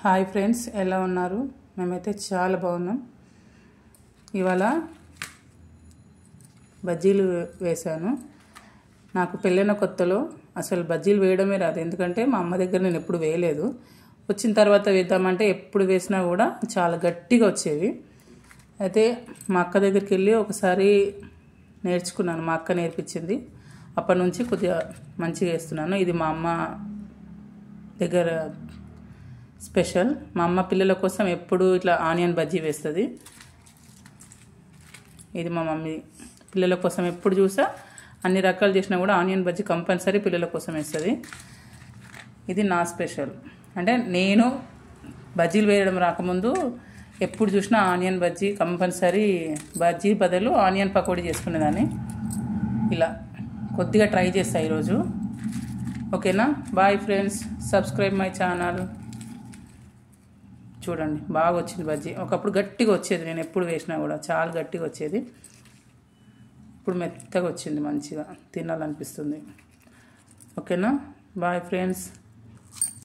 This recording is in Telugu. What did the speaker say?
హాయ్ ఫ్రెండ్స్, ఎలా ఉన్నారు? మేమైతే చాలా బాగున్నాం. ఇవాళ బజ్జీలు వేశాను. నాకు పెళ్ళైన కొత్తలో అసలు బజ్జీలు వేయడమే రాదు, ఎందుకంటే మా అమ్మ దగ్గర నేను ఎప్పుడు వేయలేదు. వచ్చిన తర్వాత వేద్దామంటే ఎప్పుడు వేసినా కూడా చాలా గట్టిగా వచ్చేవి. అయితే మా అక్క దగ్గరికి వెళ్ళి ఒకసారి నేర్చుకున్నాను, మా అక్క నేర్పించింది. అప్పటి నుంచి కొద్దిగా మంచిగా వేస్తున్నాను. ఇది మా అమ్మ దగ్గర స్పెషల్. మా అమ్మ పిల్లల కోసం ఎప్పుడు ఇట్లా ఆనియన్ బజ్జీ వేస్తుంది. ఇది మా మమ్మీ పిల్లల కోసం ఎప్పుడు చూసా అన్ని రకాలు చేసినా కూడా ఆనియన్ బజ్జీ కంపల్సరీ పిల్లల కోసం వేస్తుంది. ఇది నా స్పెషల్. అంటే నేను బజ్జీలు వేయడం రాకముందు ఎప్పుడు చూసినా ఆనియన్ బజ్జీ కంపల్సరీ, బజ్జీ బదులు ఆనియన్ పకోడీ చేసుకునేదాన్ని. ఇలా కొద్దిగా ట్రై చేస్తా ఈరోజు. ఓకేనా? Bye friends, subscribe my channel. చూడండి, బాగా వచ్చింది బజ్జీ. ఒకప్పుడు గట్టిగా వచ్చేది, నేను ఎప్పుడు వేసినా కూడా చాలా గట్టిగా వచ్చేది. ఇప్పుడు మెత్తగా వచ్చింది, మంచిగా తినాలనిపిస్తుంది. ఓకేనా? Bye friends.